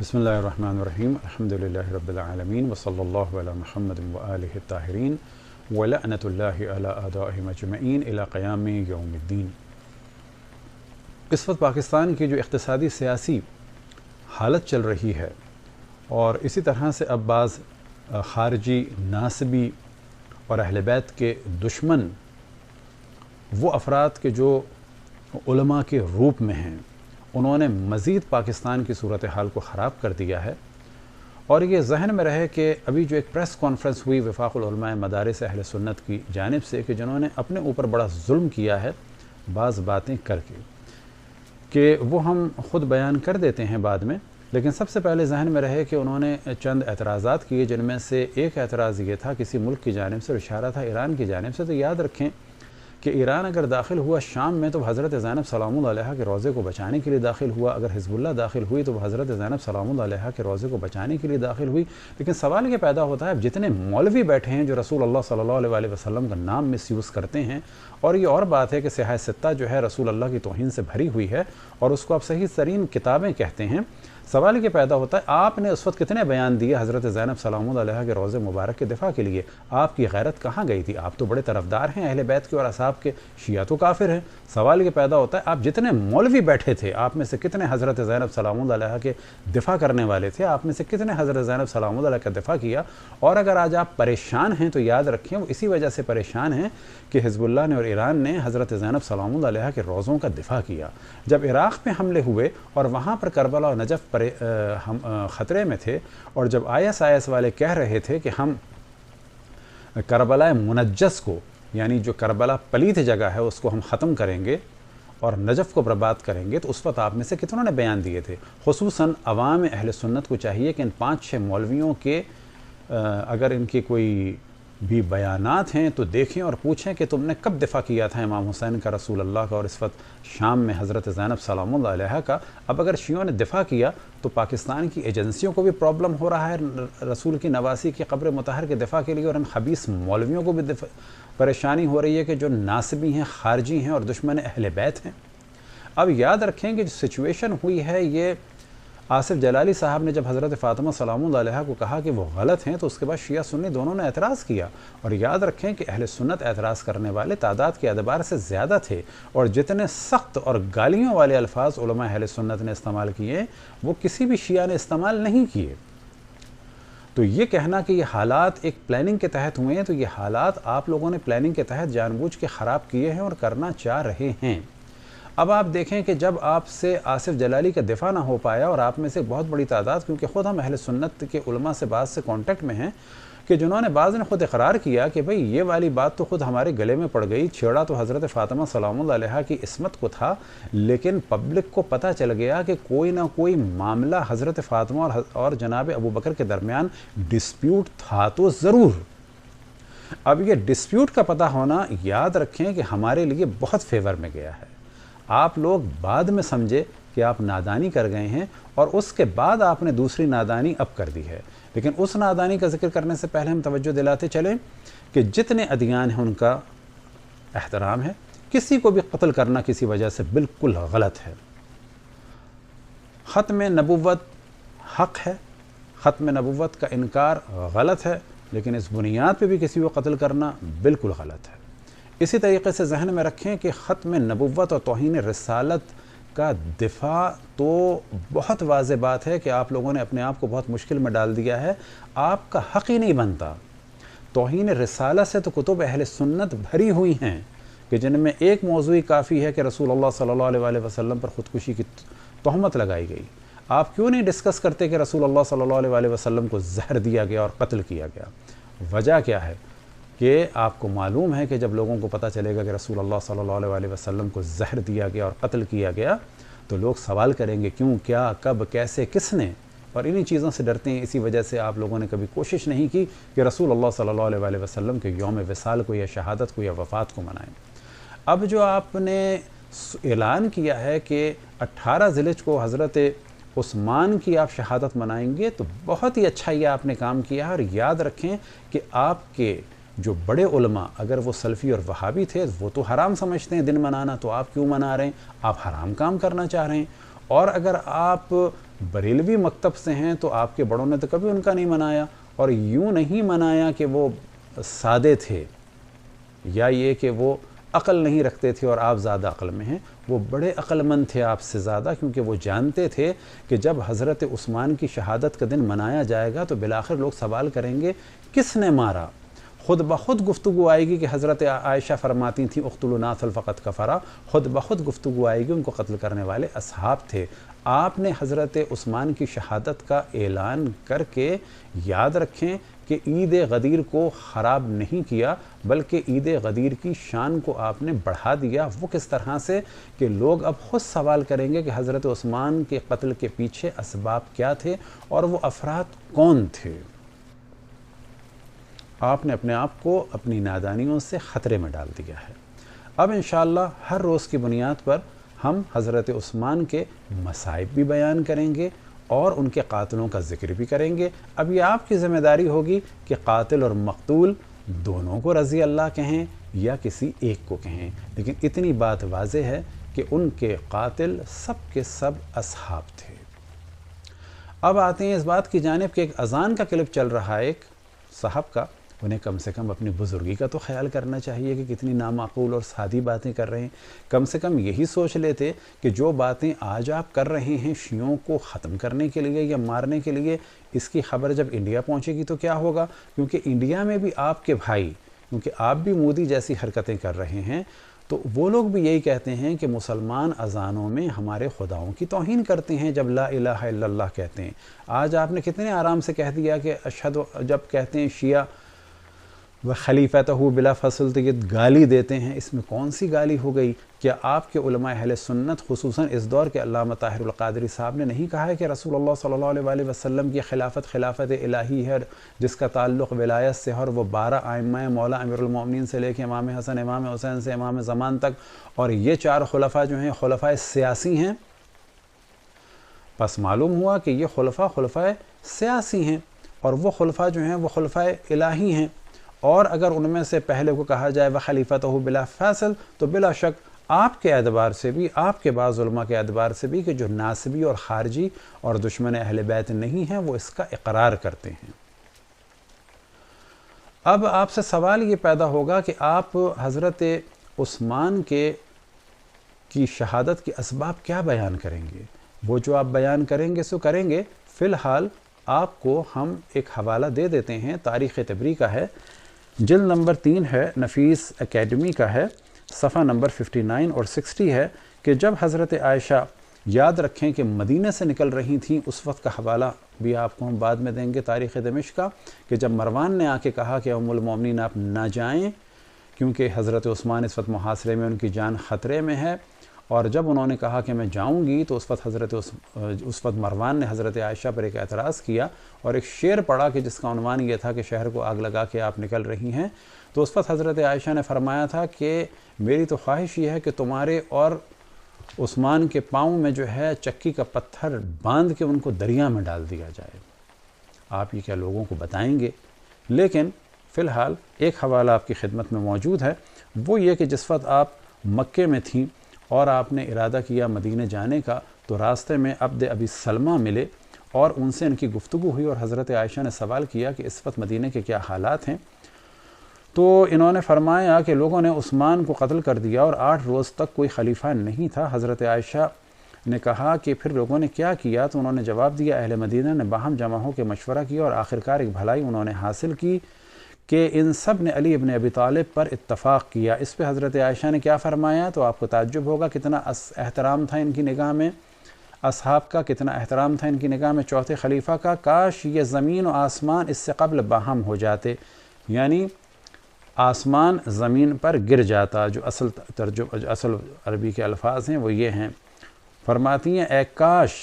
بسم اللہ الرحمن الرحیم الحمدللہ رب العالمین وصلی اللہ علی محمد وآلہ الطاہرین ولعنۃ اللہ علی اعدائہم اجمعین الی قیام یوم الدین۔ اس وقت پاکستان کی جو اقتصادی سیاسی حالت چل رہی ہے اور اسی طرح سے اب بعض خارجی ناصبی اور اہل بیت کے دشمن وہ افراد کے جو علماء کے روپ میں ہیں، انہوں نے مزید پاکستان کی صورتحال کو خراب کر دیا ہے۔ اور یہ ذہن میں رہے کہ ابھی جو ایک پریس کانفرنس ہوئی وفاق العلماء مدارس اہل سنت کی جانب سے کہ جنہوں نے اپنے اوپر بڑا ظلم کیا ہے بعض باتیں کر کے، کہ وہ ہم خود بیان کر دیتے ہیں بعد میں، لیکن سب سے پہلے ذہن میں رہے کہ انہوں نے چند اعتراضات کیے، جن میں سے ایک اعتراض یہ تھا کسی ملک کی جانب سے، اور اشارہ تھا ایران کی جانب سے۔ تو یاد رکھیں کہ ایران اگر داخل ہوا شام میں تو حضرت زینب سلام اللہ علیہا کے روضے کو بچانے کے لیے داخل ہوا، اگر حزب اللہ داخل ہوئی تو حضرت زینب سلام اللہ علیہا کے روضے کو بچانے کے لیے داخل ہوئی۔ لیکن سوال یہ پیدا ہوتا ہے اب جتنے مولوی بیٹھے ہیں جو رسول اللہ صلی اللہ علیہ وسلم کا نام مس یوز کرتے ہیں، اور یہ اور بات ہے کہ سیاہ ستہ جو ہے رسول اللہ کی توہین سے بھری ہوئی ہے اور اس کو آپ صحیح ترین کتابیں کہتے ہیں، سوال یہ پیدا ہوتا ہے آپ نے اس وقت کتنے بیان دیے حضرت زینب سلام اللہ علیہا کے روضے مبارک کے دفاع کے لیے؟ آپ کی غیرت کہاں گئی تھی؟ آپ تو بڑے طرفدار ہیں اہل بیت کے اور اصحاب کے، شیعہ تو کافر ہیں۔ سوال یہ پیدا ہوتا ہے آپ جتنے مولوی بیٹھے تھے آپ میں سے کتنے حضرت زینب سلام اللہ علیہا کے دفاع کرنے والے تھے؟ آپ میں سے کتنے حضرت زینب سلام اللہ علیہا کا دفاع کیا؟ اور اگر آج آپ پریشان ہیں تو یاد رکھیں وہ اسی وجہ سے پریشان ہیں کہ حزب اللہ نے اور ایران نے حضرت زینب سلام اللہ علیہا کے روضوں کا دفاع کیا۔ جب عراق میں حملے ہوئے اور وہاں پر کربلا اور نجف پر ہم خطرے میں تھے، اور جب IS والے کہہ رہے تھے کہ ہم کربلا منجس کو، یعنی جو کربلا پلیت جگہ ہے اس کو ہم ختم کریں گے اور نجف کو برباد کریں گے، تو اس وقت آپ میں سے کتنوں نے بیان دیے تھے؟ خصوصاً عوام اہل سنت کو چاہیے کہ ان 5-6 مولویوں کے اگر ان کی کوئی بھی بیانات ہیں تو دیکھیں اور پوچھیں کہ تم نے کب دفاع کیا تھا امام حسین کا، رسول اللہ کا، اور اس وقت شام میں حضرت زینب سلام اللہ علیہا کا۔ اب اگر شیعوں نے دفاع کیا تو پاکستان کی ایجنسیوں کو بھی پرابلم ہو رہا ہے رسول کی نواسی کی قبر مطہر کے دفاع کے لیے، اور ان خبیث مولویوں کو بھی پریشانی ہو رہی ہے کہ جو ناصبی ہیں، خارجی ہیں اور دشمن اہل بیت ہیں۔ اب یاد رکھیں کہ جو سچویشن ہوئی ہے، یہ آصف جلالی صاحب نے جب حضرت فاطمہ سلام اللہ علیہا کو کہا کہ وہ غلط ہیں تو اس کے بعد شیعہ سنی دونوں نے اعتراض کیا، اور یاد رکھیں کہ اہل سنت اعتراض کرنے والے تعداد کے اعتبار سے زیادہ تھے، اور جتنے سخت اور گالیوں والے الفاظ علماء اہل سنت نے استعمال کیے وہ کسی بھی شیعہ نے استعمال نہیں کیے۔ تو یہ کہنا کہ یہ حالات ایک پلاننگ کے تحت ہوئے ہیں، تو یہ حالات آپ لوگوں نے پلاننگ کے تحت جان بوجھ کے خراب کیے ہیں اور کرنا چاہ رہے ہیں۔ اب آپ دیکھیں کہ جب آپ سے آصف جلالی کا دفاع نہ ہو پایا، اور آپ میں سے بہت بڑی تعداد، کیونکہ خود ہم اہل سنت کے علماء سے بعض سے کانٹیکٹ میں ہیں، کہ جنہوں نے بعض نے خود اقرار کیا کہ بھئی یہ والی بات تو خود ہمارے گلے میں پڑ گئی، چھیڑا تو حضرت فاطمہ سلام اللہ علیہا کی عصمت کو تھا، لیکن پبلک کو پتہ چل گیا کہ کوئی نہ کوئی معاملہ حضرت فاطمہ اور جناب ابوبکر کے درمیان ڈسپیوٹ تھا تو ضرور۔ اب یہ ڈسپیوٹ کا پتہ ہونا یاد رکھیں کہ ہمارے لیے بہت فیور میں گیا ہے۔ آپ لوگ بعد میں سمجھے کہ آپ نادانی کر گئے ہیں، اور اس کے بعد آپ نے دوسری نادانی اب کر دی ہے، لیکن اس نادانی کا ذکر کرنے سے پہلے ہم توجہ دلاتے چلیں کہ جتنے ادیان ہیں ان کا احترام ہے، کسی کو بھی قتل کرنا کسی وجہ سے بالکل غلط ہے۔ ختم نبوت حق ہے، ختم نبوت کا انکار غلط ہے، لیکن اس بنیاد پہ بھی کسی کو قتل کرنا بالکل غلط ہے۔ اسی طریقے سے ذہن میں رکھیں کہ ختم نبوت اور توہین رسالت کا دفاع تو بہت واضح بات ہے کہ آپ لوگوں نے اپنے آپ کو بہت مشکل میں ڈال دیا ہے، آپ کا حق ہی نہیں بنتا۔ توہین رسالت سے تو کتب اہل سنت بھری ہوئی ہیں کہ جن میں ایک موضوع کافی ہے کہ رسول اللہ صلی اللہ علیہ وسلم پر خودکشی کی تہمت لگائی گئی۔ آپ کیوں نہیں ڈسکس کرتے کہ رسول اللہ صلی اللہ علیہ وسلم کو زہر دیا گیا اور قتل کیا گیا؟ وجہ کیا ہے کہ آپ کو معلوم ہے کہ جب لوگوں کو پتہ چلے گا کہ رسول اللہ صلی اللہ علیہ وسلم کو زہر دیا گیا اور قتل کیا گیا تو لوگ سوال کریں گے کیوں، کیا، کب، کیسے، کس نے، اور انہی چیزوں سے ڈرتے ہیں۔ اسی وجہ سے آپ لوگوں نے کبھی کوشش نہیں کی کہ رسول اللہ صلی اللہ علیہ وسلم کے یوم وصال کو یا شہادت کو یا وفات کو منائیں۔ اب جو آپ نے اعلان کیا ہے کہ 18 ذی الحجہ کو حضرت عثمان کی آپ شہادت منائیں گے، تو بہت ہی اچھا یہ آپ نے کام کیا ہے، اور یاد رکھیں کہ آپ کے جو بڑے علماء اگر وہ سلفی اور وہابی تھے وہ تو حرام سمجھتے ہیں دن منانا، تو آپ کیوں منا رہے ہیں؟ آپ حرام کام کرنا چاہ رہے ہیں۔ اور اگر آپ بریلوی مکتب سے ہیں تو آپ کے بڑوں نے تو کبھی ان کا نہیں منایا، اور یوں نہیں منایا کہ وہ سادے تھے یا یہ کہ وہ عقل نہیں رکھتے تھے اور آپ زیادہ عقل میں ہیں. وہ بڑے عقل مند تھے آپ سے زیادہ، کیونکہ وہ جانتے تھے کہ جب حضرت عثمان کی شہادت کا دن منایا جائے گا تو بالآخر لوگ سوال کریں گے کس نے مارا. خود بخود گفتگو آئے گی کہ حضرت عائشہ فرماتی تھیں اقتلوا ناصل فقط کفرا، خود بخود گفتگو آئے گی ان کو قتل کرنے والے اصحاب تھے. آپ نے حضرت عثمان کی شہادت کا اعلان کر کے یاد رکھیں کہ عید غدیر کو خراب نہیں کیا، بلکہ عید غدیر کی شان کو آپ نے بڑھا دیا. وہ کس طرح سے کہ لوگ اب خود سوال کریں گے کہ حضرت عثمان کے قتل کے پیچھے اسباب کیا تھے اور وہ افراد کون تھے. آپ نے اپنے آپ کو اپنی نادانیوں سے خطرے میں ڈال دیا ہے. اب انشاءاللہ ہر روز کی بنیاد پر ہم حضرت عثمان کے مصائب بھی بیان کریں گے اور ان کے قاتلوں کا ذکر بھی کریں گے. اب یہ آپ کی ذمہ داری ہوگی کہ قاتل اور مقتول دونوں کو رضی اللہ کہیں یا کسی ایک کو کہیں، لیکن اتنی بات واضح ہے کہ ان کے قاتل سب کے سب اصحاب تھے. اب آتے ہیں اس بات کی جانب کہ ایک اذان کا کلپ چل رہا ہے ایک صاحب کا، انہیں کم سے کم اپنی بزرگی کا تو خیال کرنا چاہیے کہ کتنی نامعقول اور سادی باتیں کر رہے ہیں. کم سے کم یہی سوچ لیتے کہ جو باتیں آج آپ کر رہے ہیں شیعوں کو ختم کرنے کے لیے یا مارنے کے لیے، اس کی خبر جب انڈیا پہنچے گی تو کیا ہوگا. کیونکہ انڈیا میں بھی آپ کے بھائی، کیونکہ آپ بھی مودی جیسی حرکتیں کر رہے ہیں، تو وہ لوگ بھی یہی کہتے ہیں کہ مسلمان اذانوں میں ہمارے خداؤں کی توہین کرتے ہیں جب لا الہ الا اللہ کہتے ہیں. آج آپ نے کتنے آرام سے کہہ دیا کہ اشہد، جب کہتے ہیں شیعہ وہ خلیفتہ بلا فصل، تو یہ گالی دیتے ہیں. اس میں کون سی گالی ہو گئی؟ کیا آپ کے علماء اہل سنت خصوصاً اس دور کے علامہ طاہر القادری صاحب نے نہیں کہا ہے کہ رسول اللہ صلی اللہ علیہ وآلہ وسلم کی خلافت الہی ہے جس کا تعلق ولایت سے ہے، اور وہ 12 ائمہ مولا امیر المومنین سے لے کے امام حسن، امام حسین سے امام زمان تک، اور یہ 4 خلفاء جو ہیں خلفاء سیاسی ہیں. پس معلوم ہوا کہ یہ خلفاء سیاسی ہیں اور وہ خلفاء جو ہیں وہ خلفاء الہی ہیں. اور اگر ان میں سے پہلے کو کہا جائے وخلیفتہ بلا فاصل، تو بلا شک آپ کے اعتبار سے بھی، آپ کے بعض علماء کے اعتبار سے بھی، کہ جو ناسبی اور خارجی اور دشمن اہل بیت نہیں ہیں وہ اس کا اقرار کرتے ہیں. اب آپ سے سوال یہ پیدا ہوگا کہ آپ حضرت عثمان کی شہادت کے اسباب کیا بیان کریں گے؟ وہ جو آپ بیان کریں گے سو کریں گے. فی الحال آپ کو ہم ایک حوالہ دے دیتے ہیں، تاریخ طبری کا ہے، جلد نمبر 3 ہے، نفیس اکیڈمی کا ہے، صفحہ نمبر 59 اور 60 ہے کہ جب حضرت عائشہ، یاد رکھیں کہ مدینہ سے نکل رہی تھیں، اس وقت کا حوالہ بھی آپ کو ہم بعد میں دیں گے تاریخ دمشق کا، کہ جب مروان نے آ کے کہا کہ ام المومنین آپ نہ جائیں کیونکہ حضرت عثمان اس وقت محاصرے میں، ان کی جان خطرے میں ہے، اور جب انہوں نے کہا کہ میں جاؤں گی تو اس وقت مروان نے حضرت عائشہ پر ایک اعتراض کیا اور ایک شعر پڑھا کہ جس کا عنوان یہ تھا کہ شہر کو آگ لگا کے آپ نکل رہی ہیں. تو اس وقت حضرت عائشہ نے فرمایا تھا کہ میری تو خواہش یہ ہے کہ تمہارے اور عثمان کے پاؤں میں جو ہے چکی کا پتھر باندھ کے ان کو دریا میں ڈال دیا جائے. آپ یہ کیا لوگوں کو بتائیں گے؟ لیکن فی الحال ایک حوالہ آپ کی خدمت میں موجود ہے، وہ یہ کہ جس وقت آپ مکے میں تھیں اور آپ نے ارادہ کیا مدینہ جانے کا، تو راستے میں عبد ابی سلمہ ملے اور ان سے ان کی گفتگو ہوئی، اور حضرت عائشہ نے سوال کیا کہ اس وقت مدینہ کے کیا حالات ہیں. تو انہوں نے فرمایا کہ لوگوں نے عثمان کو قتل کر دیا اور 8 روز تک کوئی خلیفہ نہیں تھا. حضرت عائشہ نے کہا کہ پھر لوگوں نے کیا کیا؟ تو انہوں نے جواب دیا اہل مدینہ نے باہم جمع ہو کے مشورہ کیا اور آخرکار ایک بھلائی انہوں نے حاصل کی کہ ان سب نے علی ابن ابی طالب پر اتفاق کیا. اس پہ حضرت عائشہ نے کیا فرمایا؟ تو آپ کو تعجب ہوگا کتنا احترام تھا ان کی نگاہ میں اصحاب کا، کتنا احترام تھا ان کی نگاہ میں چوتھے خلیفہ کا. کاش یہ زمین و آسمان اس سے قبل باہم ہو جاتے، یعنی آسمان زمین پر گر جاتا. جو اصل عربی کے الفاظ ہیں وہ یہ ہیں. فرماتی ہیں اے کاش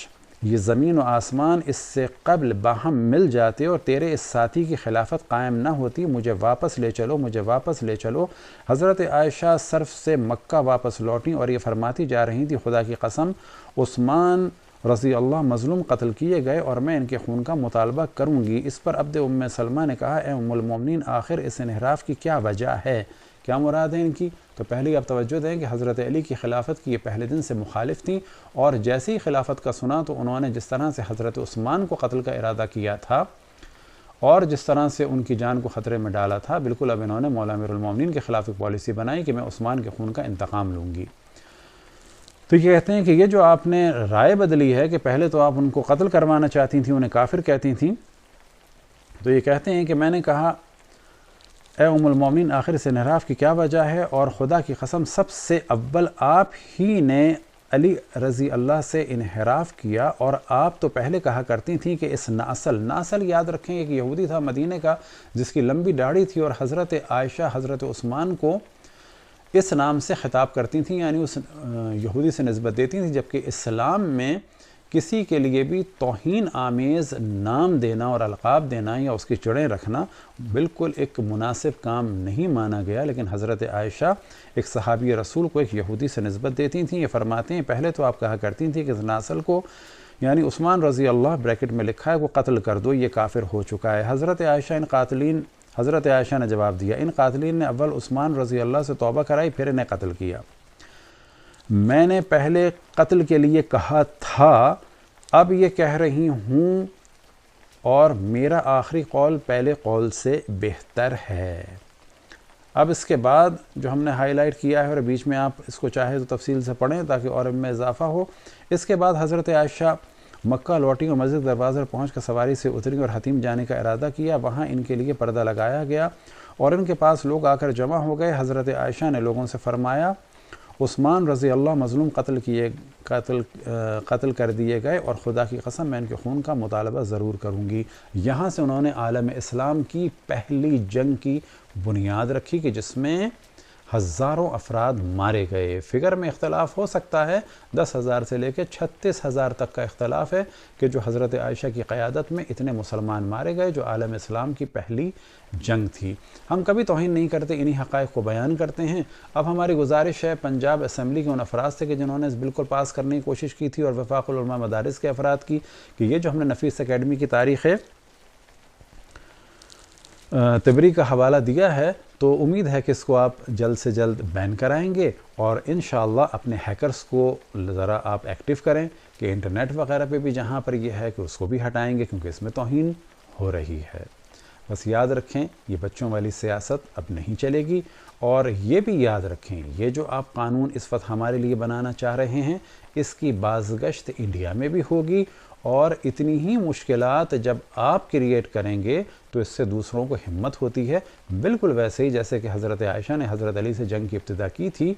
یہ زمین و آسمان اس سے قبل باہم مل جاتے اور تیرے اس ساتھی کی خلافت قائم نہ ہوتی. مجھے واپس لے چلو، مجھے واپس لے چلو. حضرت عائشہ صرف سے مکہ واپس لوٹیں اور یہ فرماتی جا رہی تھی خدا کی قسم عثمان رضی اللہ مظلوم قتل کیے گئے اور میں ان کے خون کا مطالبہ کروں گی. اس پر عبد ام سلمہ نے کہا اے ام المومنین آخر اس انحراف کی کیا وجہ ہے؟ کیا مراد ہے ان کی؟ تو پہلی آپ توجہ دیں کہ حضرت علی کی خلافت کی یہ پہلے دن سے مخالف تھیں، اور جیسے ہی خلافت کا سنا تو انہوں نے جس طرح سے حضرت عثمان کو قتل کا ارادہ کیا تھا اور جس طرح سے ان کی جان کو خطرے میں ڈالا تھا، بالکل اب انہوں نے مولا امیر المومنین کے خلاف ایک پالیسی بنائی کہ میں عثمان کے خون کا انتقام لوں گی۔ تو یہ کہتے ہیں کہ یہ جو آپ نے رائے بدلی ہے کہ پہلے تو آپ ان کو قتل کروانا چاہتی تھیں، انہیں کافر کہتی تھیں، تو یہ کہتے ہیں کہ میں نے کہا اے ام المومنین آخر اس انحراف کی کیا وجہ ہے؟ اور خدا کی قسم سب سے اول آپ ہی نے علی رضی اللہ سے انحراف کیا، اور آپ تو پہلے کہا کرتی تھیں کہ اس ناصل یاد رکھیں، ایک یہودی تھا مدینے کا جس کی لمبی داڑھی تھی، اور حضرت عائشہ حضرت عثمان کو اس نام سے خطاب کرتی تھیں، یعنی اس یہودی سے نسبت دیتی تھیں، جبکہ اسلام میں کسی کے لیے بھی توہین آمیز نام دینا اور القاب دینا یا اس کی چڑیں رکھنا بالکل ایک مناسب کام نہیں مانا گیا۔ لیکن حضرت عائشہ ایک صحابی رسول کو ایک یہودی سے نسبت دیتی تھیں۔ یہ فرماتے ہیں پہلے تو آپ کہا کرتی تھیں کہ اس ناسل کو یعنی عثمان رضی اللہ بریکٹ میں لکھا ہے وہ قتل کر دو، یہ کافر ہو چکا ہے۔ حضرت عائشہ نے جواب دیا ان قاتلین نے اول عثمان رضی اللہ سے توبہ کرائی پھر انہیں قتل کیا۔ میں نے پہلے قتل کے لیے کہا تھا، اب یہ کہہ رہی ہوں، اور میرا آخری قول پہلے قول سے بہتر ہے۔ اب اس کے بعد جو ہم نے ہائی لائٹ کیا ہے اور بیچ میں آپ اس کو چاہے تو تفصیل سے پڑھیں تاکہ اور میں اضافہ ہو۔ اس کے بعد حضرت عائشہ مکہ لوٹی اور مسجد دروازے پر پہنچ کر سواری سے اتری اور حتیم جانے کا ارادہ کیا۔ وہاں ان کے لیے پردہ لگایا گیا اور ان کے پاس لوگ آ کر جمع ہو گئے۔ حضرت عائشہ نے لوگوں سے فرمایا عثمان رضی اللہ مظلوم قتل کر دیے گئے، اور خدا کی قسم میں ان کے خون کا مطالبہ ضرور کروں گی۔ یہاں سے انہوں نے عالم اسلام کی پہلی جنگ کی بنیاد رکھی کہ جس میں ہزاروں افراد مارے گئے۔ فگر میں اختلاف ہو سکتا ہے، 10,000 سے لے کے 36,000 تک کا اختلاف ہے کہ جو حضرت عائشہ کی قیادت میں اتنے مسلمان مارے گئے، جو عالم اسلام کی پہلی جنگ تھی۔ ہم کبھی توہین نہیں کرتے، انہی حقائق کو بیان کرتے ہیں۔ اب ہماری گزارش ہے پنجاب اسمبلی کے ان افراد سے کہ جنہوں نے اس بل کو پاس کرنے کی کوشش کی تھی، اور وفاق العلماء مدارس کے افراد کی، کہ یہ جو ہم نے نفیس اکیڈمی کی تاریخ تبری کا حوالہ دیا ہے، تو امید ہے کہ اس کو آپ جلد سے جلد بین کرائیں گے، اور انشاءاللہ اپنے ہیکرز کو ذرا آپ ایکٹیو کریں کہ انٹرنیٹ وغیرہ پہ بھی جہاں پر یہ ہے کہ اس کو بھی ہٹائیں گے، کیونکہ اس میں توہین ہو رہی ہے۔ بس یاد رکھیں یہ بچوں والی سیاست اب نہیں چلے گی، اور یہ بھی یاد رکھیں یہ جو آپ قانون اس وقت ہمارے لیے بنانا چاہ رہے ہیں، اس کی بازگشت انڈیا میں بھی ہوگی، اور اتنی ہی مشکلات جب آپ کریٹ کریں گے تو اس سے دوسروں کو ہمت ہوتی ہے۔ بالکل ویسے ہی جیسے کہ حضرت عائشہ نے حضرت علی سے جنگ کی ابتدا کی تھی،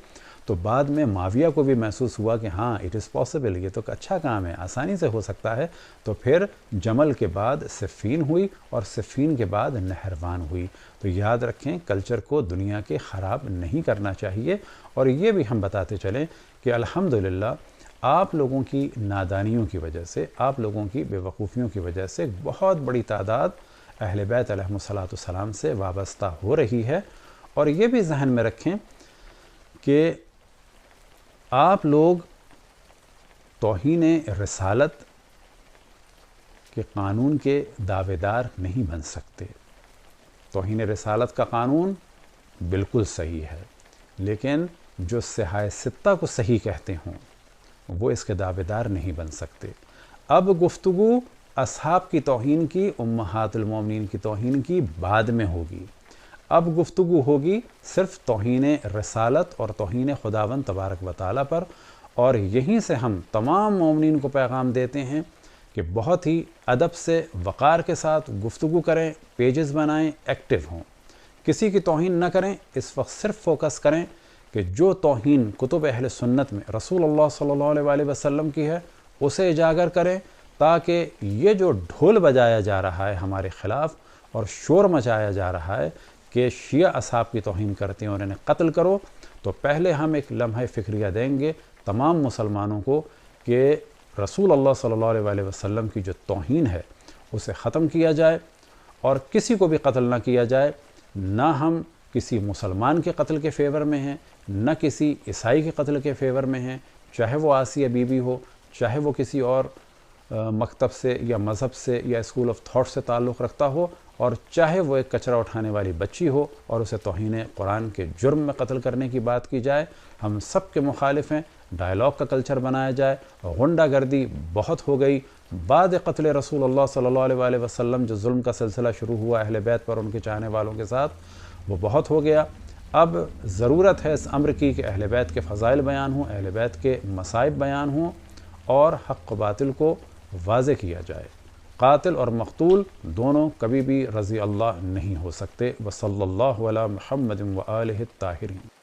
تو بعد میں معاویہ کو بھی محسوس ہوا کہ ہاں اٹ از پاسبل، یہ تو اچھا کام ہے، آسانی سے ہو سکتا ہے، تو پھر جمل کے بعد صفین ہوئی، اور صفین کے بعد نہروان ہوئی۔ تو یاد رکھیں کلچر کو دنیا کے خراب نہیں کرنا چاہیے، اور یہ بھی ہم بتاتے چلیں کہ الحمدللہ آپ لوگوں کی نادانیوں کی وجہ سے، آپ لوگوں کی بے وقوفیوں کی وجہ سے بہت بڑی تعداد اہل بیت علیہ السلام سے وابستہ ہو رہی ہے۔ اور یہ بھی ذہن میں رکھیں کہ آپ لوگ توہین رسالت کے قانون کے دعوے دار نہیں بن سکتے۔ توہین رسالت کا قانون بالکل صحیح ہے، لیکن جو صحائے ستہ کو صحیح کہتے ہوں وہ اس کے دعوے دار نہیں بن سکتے۔ اب گفتگو اصحاب کی توہین کی، امہات المومنین کی توہین کی بعد میں ہوگی۔ اب گفتگو ہوگی صرف توہین رسالت اور توہین خداوند تبارک و تعالیٰ پر، اور یہیں سے ہم تمام مومنین کو پیغام دیتے ہیں کہ بہت ہی ادب سے وقار کے ساتھ گفتگو کریں، پیجز بنائیں، ایکٹیو ہوں، کسی کی توہین نہ کریں۔ اس وقت صرف فوکس کریں کہ جو توہین کتب اہل سنت میں رسول اللہ صلی اللہ علیہ وسلم کی ہے اسے اجاگر کریں، تاکہ یہ جو ڈھول بجایا جا رہا ہے ہمارے خلاف اور شور مچایا جا رہا ہے کہ شیعہ اصحاب کی توہین کرتے ہیں اور انہیں قتل کرو، تو پہلے ہم ایک لمحہ فکریہ دیں گے تمام مسلمانوں کو کہ رسول اللہ صلی اللہ علیہ وسلم کی جو توہین ہے اسے ختم کیا جائے، اور کسی کو بھی قتل نہ کیا جائے۔ نہ ہم کسی مسلمان کے قتل کے فیور میں ہیں، نہ کسی عیسائی کے قتل کے فیور میں ہیں، چاہے وہ آسیہ بی بی ہو، چاہے وہ کسی اور مکتب سے یا مذہب سے یا اسکول آف تھاٹ سے تعلق رکھتا ہو، اور چاہے وہ ایک کچرا اٹھانے والی بچی ہو اور اسے توہین قرآن کے جرم میں قتل کرنے کی بات کی جائے، ہم سب کے مخالف ہیں۔ ڈائلاگ کا کلچر بنایا جائے، غنڈہ گردی بہت ہو گئی۔ بعد قتل رسول اللہ صلی اللہ علیہ وآلہ وسلم جو ظلم کا سلسلہ شروع ہوا اہل بیت پر ان کے چاہنے والوں کے ساتھ، وہ بہت ہو گیا۔ اب ضرورت ہے اس امر کی کہ اہل بیت کے فضائل بیان ہوں، اہل بیت کے مصائب بیان ہوں، اور حق و باطل کو واضح کیا جائے۔ قاتل اور مقتول دونوں کبھی بھی رضی اللہ نہیں ہو سکتے۔ وصلی اللہ علی محمد وآلہ الطاہرین۔